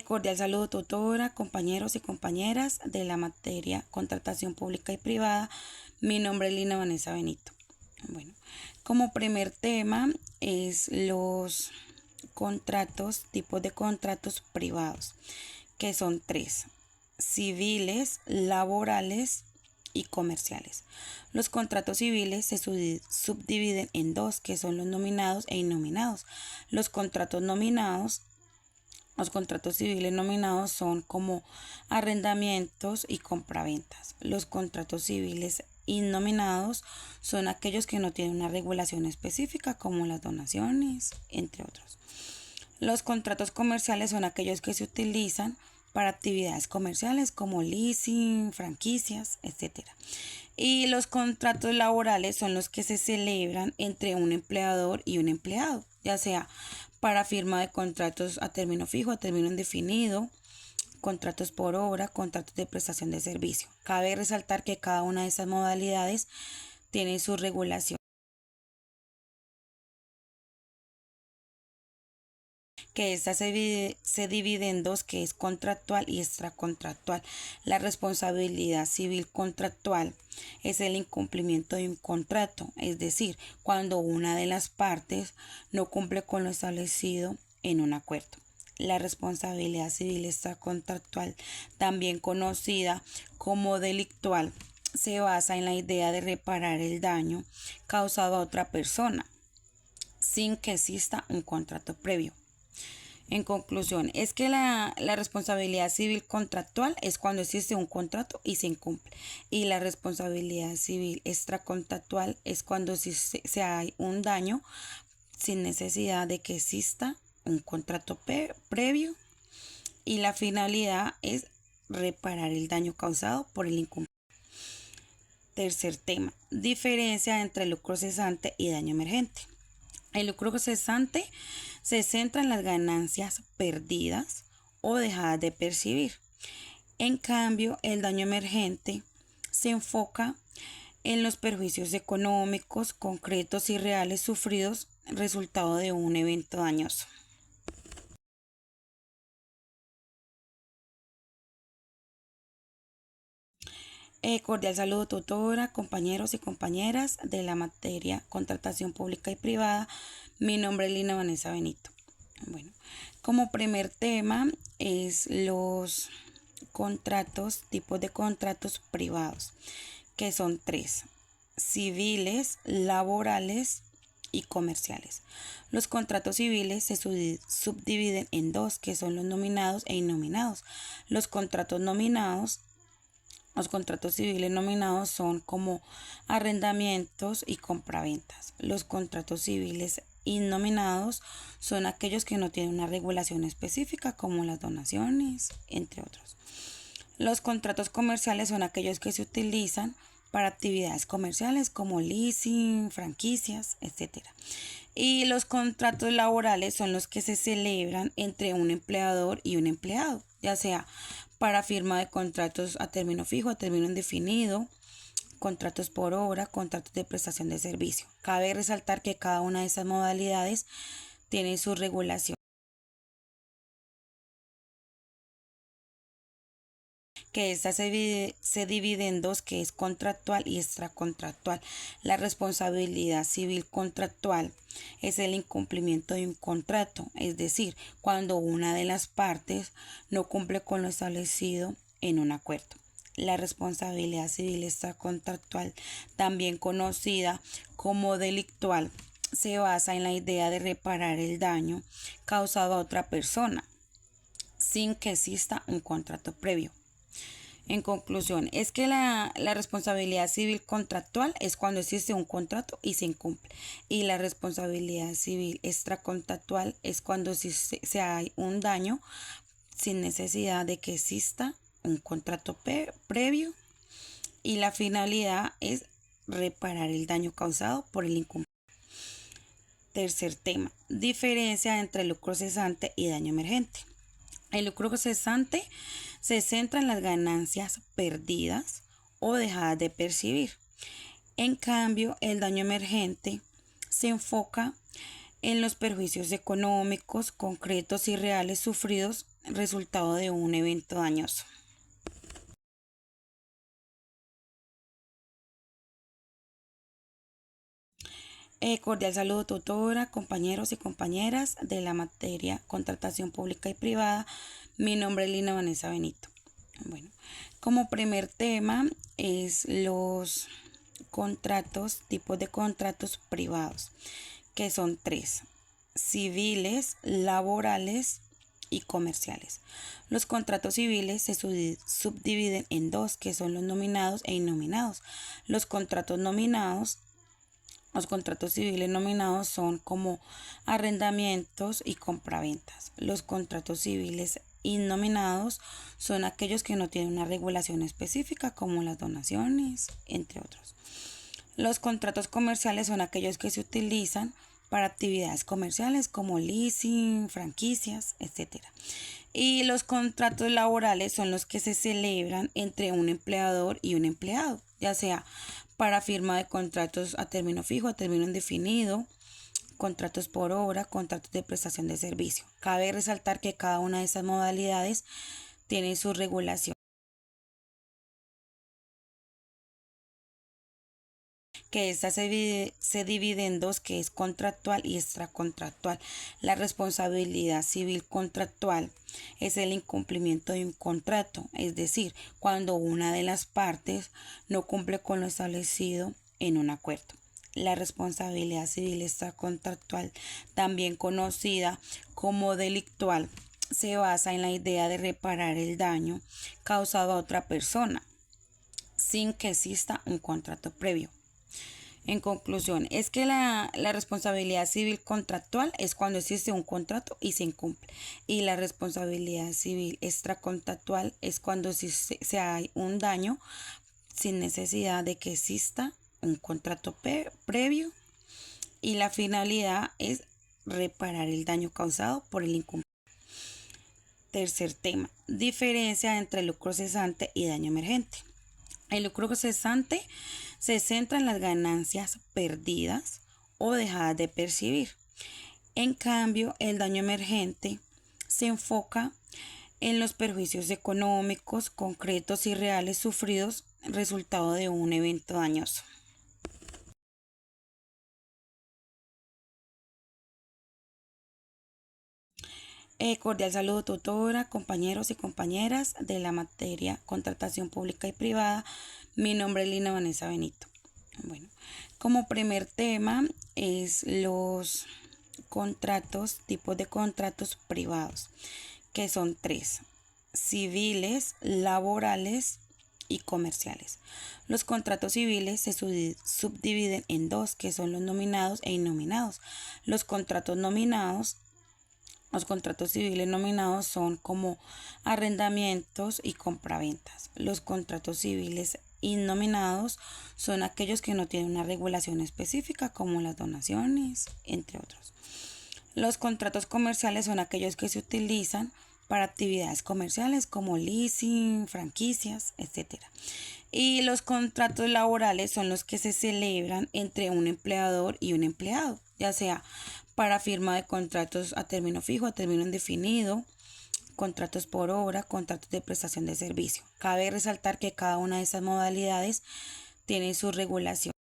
Cordial saludo, tutora, compañeros y compañeras de la materia Contratación Pública y Privada. Mi nombre es Lina Vanessa Benito. Bueno, como primer tema es los contratos, tipos de contratos privados, que son tres: civiles, laborales y comerciales. Los contratos civiles se subdividen en dos, que son los nominados e innominados. Los contratos nominados Los contratos civiles nominados son como arrendamientos y compraventas. Los contratos civiles innominados son aquellos que no tienen una regulación específica, como las donaciones, entre otros. Los contratos comerciales son aquellos que se utilizan para actividades comerciales como leasing, franquicias, etc. Y los contratos laborales son los que se celebran entre un empleador y un empleado, ya sea para firma de contratos a término fijo, a término indefinido, contratos por obra, contratos de prestación de servicio. Cabe resaltar que cada una de esas modalidades tiene su regulación, que esta se divide en dos, que es contractual y extracontractual. La responsabilidad civil contractual es el incumplimiento de un contrato, es decir, cuando una de las partes no cumple con lo establecido en un acuerdo. La responsabilidad civil extracontractual, también conocida como delictual, se basa en la idea de reparar el daño causado a otra persona sin que exista un contrato previo. En conclusión, es que la responsabilidad civil contractual es cuando existe un contrato y se incumple. Y la responsabilidad civil extracontractual es cuando se hay un daño sin necesidad de que exista un contrato previo. Y la finalidad es reparar el daño causado por el incumplimiento. Tercer tema: diferencia entre lucro cesante y daño emergente. El lucro cesante se centra en las ganancias perdidas o dejadas de percibir. En cambio, el daño emergente se enfoca en los perjuicios económicos concretos y reales sufridos resultado de un evento dañoso. Cordial saludo, tutora, compañeros y compañeras de la materia Contratación Pública y Privada. Mi nombre es Lina Vanessa Benito. Bueno, como primer tema es los tipos de contratos privados, que son tres: civiles, laborales y comerciales. Los contratos civiles se subdividen en dos, que son los nominados e innominados. Los contratos civiles nominados son como arrendamientos y compraventas. Los contratos civiles innominados son aquellos que no tienen una regulación específica, como las donaciones, entre otros. Los contratos comerciales son aquellos que se utilizan para actividades comerciales como leasing, franquicias, etc. Y los contratos laborales son los que se celebran entre un empleador y un empleado, ya sea para firma de contratos a término fijo, a término indefinido, contratos por obra, contratos de prestación de servicio. Cabe resaltar que cada una de esas modalidades tiene su regulación, que esta se divide en dos, que es contractual y extracontractual. La responsabilidad civil contractual es el incumplimiento de un contrato, es decir, cuando una de las partes no cumple con lo establecido en un acuerdo. La responsabilidad civil extracontractual, también conocida como delictual, se basa en la idea de reparar el daño causado a otra persona sin que exista un contrato previo. En conclusión, es que la responsabilidad civil contractual es cuando existe un contrato y se incumple. Y la responsabilidad civil extracontractual es cuando se hay un daño sin necesidad de que exista un contrato previo. Y la finalidad es reparar el daño causado por el incumplimiento. Tercer tema: diferencia entre lucro cesante y daño emergente. El lucro cesante se centra en las ganancias perdidas o dejadas de percibir. En cambio, el daño emergente se enfoca en los perjuicios económicos, concretos y reales sufridos resultado de un evento dañoso. Cordial saludo, tutora, compañeros y compañeras de la materia Contratación Pública y Privada. Mi nombre es Lina Vanessa Benito. Bueno, como primer tema es los contratos, tipos de contratos privados, que son tres: civiles, laborales y comerciales. Los contratos civiles se subdividen en dos, que son los nominados e innominados. Los contratos civiles nominados son como arrendamientos y compraventas. Los contratos civiles innominados son aquellos que no tienen una regulación específica, como las donaciones, entre otros. Los contratos comerciales son aquellos que se utilizan para actividades comerciales como leasing, franquicias, etc. Y los contratos laborales son los que se celebran entre un empleador y un empleado, ya sea para firma de contratos a término fijo, a término indefinido, contratos por obra, contratos de prestación de servicio. Cabe resaltar que cada una de esas modalidades tiene su regulación, que esta se divide en dos, que es contractual y extracontractual. La responsabilidad civil contractual es el incumplimiento de un contrato, es decir, cuando una de las partes no cumple con lo establecido en un acuerdo. La responsabilidad civil extracontractual, también conocida como delictual, se basa en la idea de reparar el daño causado a otra persona sin que exista un contrato previo. En conclusión, es que la responsabilidad civil contractual es cuando existe un contrato y se incumple. Y la responsabilidad civil extracontractual es cuando se hay un daño sin necesidad de que exista un contrato previo. Y la finalidad es reparar el daño causado por el incumplimiento. Tercer tema: diferencia entre lucro cesante y daño emergente. El lucro cesante se centra en las ganancias perdidas o dejadas de percibir. En cambio, el daño emergente se enfoca en los perjuicios económicos, concretos y reales sufridos resultado de un evento dañoso. Cordial saludo, tutora, compañeros y compañeras de la materia Contratación Pública y Privada. Mi nombre es Lina Vanessa Benito. Bueno, como primer tema es los contratos, tipos de contratos privados, que son tres: civiles, laborales y comerciales. Los contratos civiles se subdividen en dos, que son los nominados e innominados. Los contratos civiles nominados son como arrendamientos y compraventas. Los contratos civiles innominados son aquellos que no tienen una regulación específica, como las donaciones, entre otros. Los contratos comerciales son aquellos que se utilizan para actividades comerciales como leasing, franquicias, etc. Y los contratos laborales son los que se celebran entre un empleador y un empleado, ya sea para firma de contratos a término fijo, a término indefinido, contratos por obra, contratos de prestación de servicio. Cabe resaltar que cada una de esas modalidades tiene su regulación,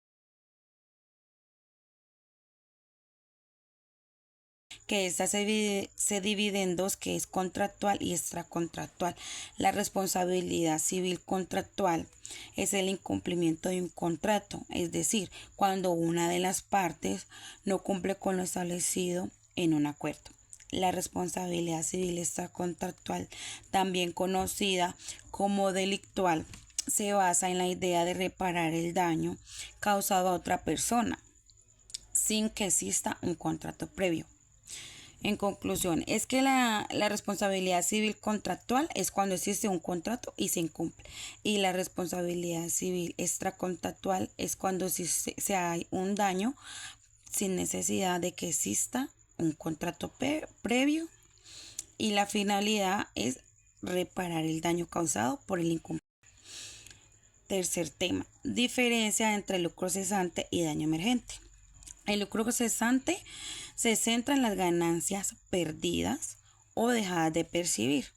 que esta se divide en dos, que es contractual y extracontractual. La responsabilidad civil contractual es el incumplimiento de un contrato, es decir, cuando una de las partes no cumple con lo establecido en un acuerdo. La responsabilidad civil extracontractual, también conocida como delictual, se basa en la idea de reparar el daño causado a otra persona sin que exista un contrato previo. En conclusión, es que la responsabilidad civil contractual es cuando existe un contrato y se incumple. Y la responsabilidad civil extracontractual es cuando se hay un daño sin necesidad de que exista un contrato previo. Y la finalidad es reparar el daño causado por el incumplimiento. Tercer tema: diferencia entre lucro cesante y daño emergente. El lucro cesante se centra en las ganancias perdidas o dejadas de percibir.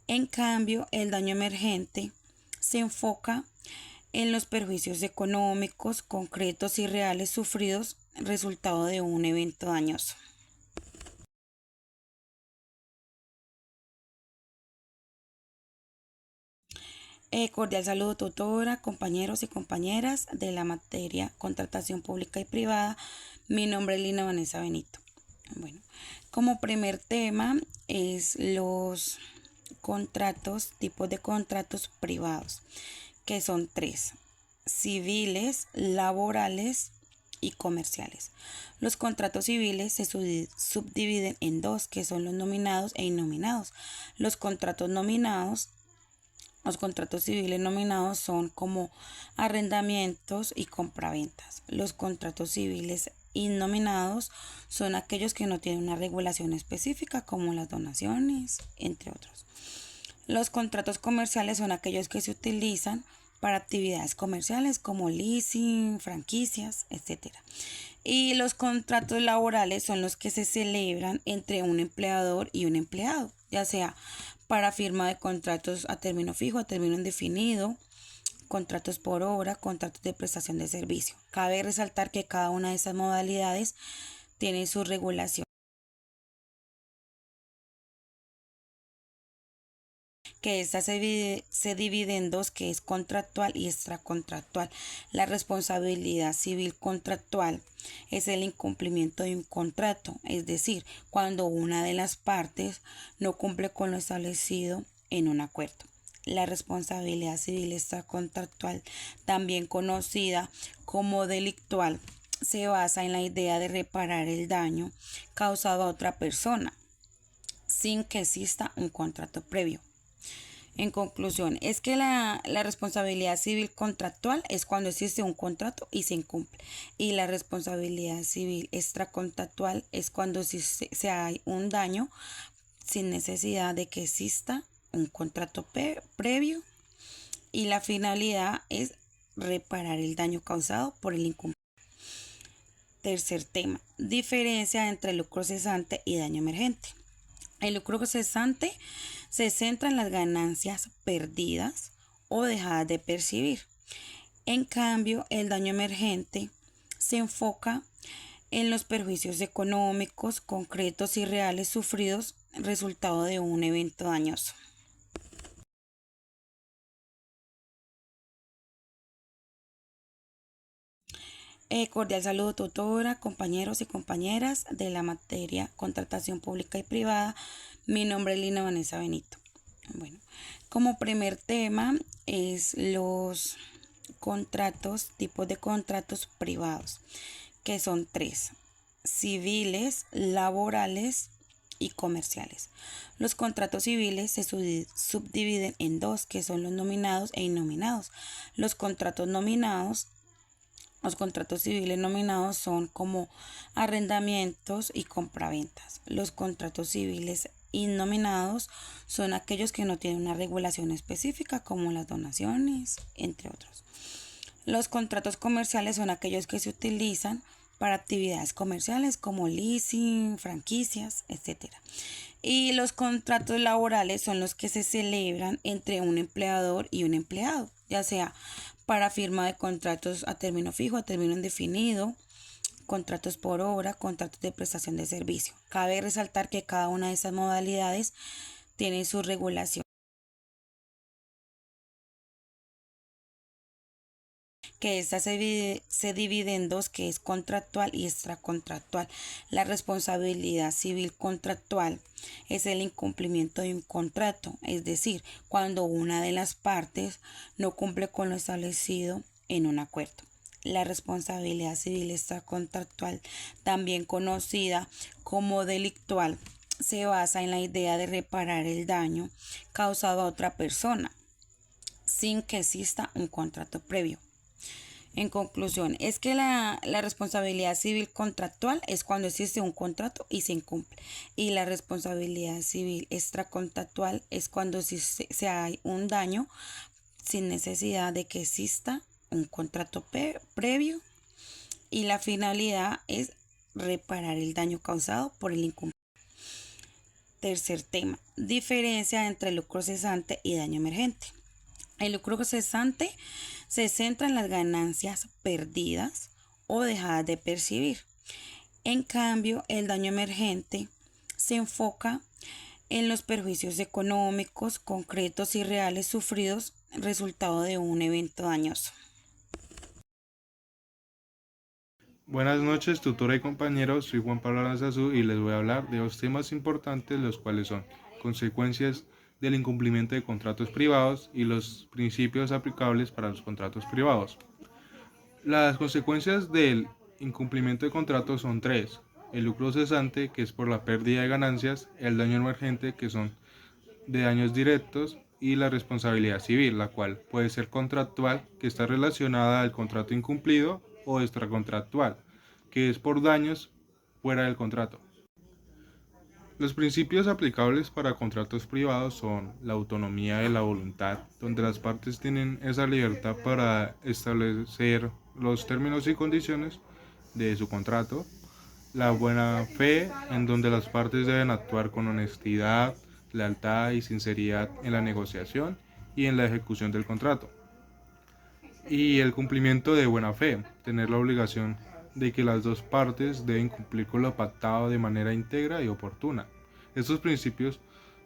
En cambio, el daño emergente se enfoca en los perjuicios económicos, concretos y reales sufridos resultado de un evento dañoso. Cordial saludo, tutora, compañeros y compañeras de la materia Contratación Pública y Privada. Mi nombre es Lina Vanessa Benito. Bueno, como primer tema es los contratos, tipos de contratos privados, que son tres: civiles, laborales y comerciales. Los contratos civiles se subdividen en dos, que son los nominados e innominados. Los contratos civiles nominados son como arrendamientos y compraventas. Los contratos civiles innominados son aquellos que no tienen una regulación específica, como las donaciones, entre otros. Los contratos comerciales son aquellos que se utilizan para actividades comerciales como leasing, franquicias, etc. Y los contratos laborales son los que se celebran entre un empleador y un empleado, ya sea para firma de contratos a término fijo, a término indefinido, contratos por obra, contratos de prestación de servicio. Cabe resaltar que cada una de esas modalidades tiene su regulación, que esta se divide en dos, que es contractual y extracontractual. La responsabilidad civil contractual es el incumplimiento de un contrato, es decir, cuando una de las partes no cumple con lo establecido en un acuerdo. La responsabilidad civil extracontractual, también conocida como delictual, se basa en la idea de reparar el daño causado a otra persona sin que exista un contrato previo. En conclusión, es que la responsabilidad civil contractual es cuando existe un contrato y se incumple. Y la responsabilidad civil extracontractual es cuando se hay un daño sin necesidad de que exista un contrato previo. Y la finalidad es reparar el daño causado por el incumplimiento. Tercer tema: diferencia entre lucro cesante y daño emergente. El lucro cesante se centra en las ganancias perdidas o dejadas de percibir. En cambio, el daño emergente se enfoca en los perjuicios económicos, concretos y reales sufridos resultado de un evento dañoso. Cordial saludo, tutora, compañeros y compañeras de la materia Contratación Pública y Privada. Mi nombre es Lina Vanessa Benito. Bueno, como primer tema es los contratos, tipos de contratos privados, que son tres: civiles, laborales y comerciales. Los contratos civiles se subdividen en dos, que son los nominados e innominados. Los contratos civiles nominados son como arrendamientos y compraventas. Los contratos civiles innominados son aquellos que no tienen una regulación específica, como las donaciones, entre otros. Los contratos comerciales son aquellos que se utilizan para actividades comerciales como leasing, franquicias, etc. Y los contratos laborales son los que se celebran entre un empleador y un empleado, ya sea para firma de contratos a término fijo, a término indefinido, contratos por obra, contratos de prestación de servicio. Cabe resaltar que cada una de esas modalidades tiene su regulación, que esta se divide en dos, que es contractual y extracontractual. La responsabilidad civil contractual es el incumplimiento de un contrato, es decir, cuando una de las partes no cumple con lo establecido en un acuerdo. La responsabilidad civil extracontractual, también conocida como delictual, se basa en la idea de reparar el daño causado a otra persona sin que exista un contrato previo. En conclusión, es que la responsabilidad civil contractual es cuando existe un contrato y se incumple. Y la responsabilidad civil extracontractual es cuando se hay un daño sin necesidad de que exista un contrato previo. Y la finalidad es reparar el daño causado por el incumplimiento. Tercer tema, diferencia entre lucro cesante y daño emergente. El lucro cesante se centra en las ganancias perdidas o dejadas de percibir. En cambio, el daño emergente se enfoca en los perjuicios económicos concretos y reales sufridos resultado de un evento dañoso. Buenas noches, tutora y compañeros. Soy Juan Pablo Aranzazú y les voy a hablar de dos temas importantes, los cuales son consecuencias del incumplimiento de contratos privados y los principios aplicables para los contratos privados. Las consecuencias del incumplimiento de contratos son tres: el lucro cesante, que es por la pérdida de ganancias; el daño emergente, que son de daños directos; y la responsabilidad civil, la cual puede ser contractual, que está relacionada al contrato incumplido, o extracontractual, que es por daños fuera del contrato. Los principios aplicables para contratos privados son la autonomía de la voluntad, donde las partes tienen esa libertad para establecer los términos y condiciones de su contrato; la buena fe, en donde las partes deben actuar con honestidad, lealtad y sinceridad en la negociación y en la ejecución del contrato; y el cumplimiento de buena fe, tener la obligación de que las dos partes deben cumplir con lo pactado de manera íntegra y oportuna. Estos principios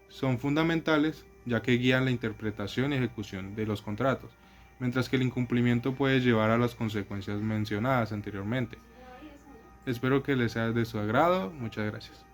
son fundamentales, ya que guían la interpretación y ejecución de los contratos, mientras que el incumplimiento puede llevar a las consecuencias mencionadas anteriormente. Espero que les sea de su agrado. Muchas gracias.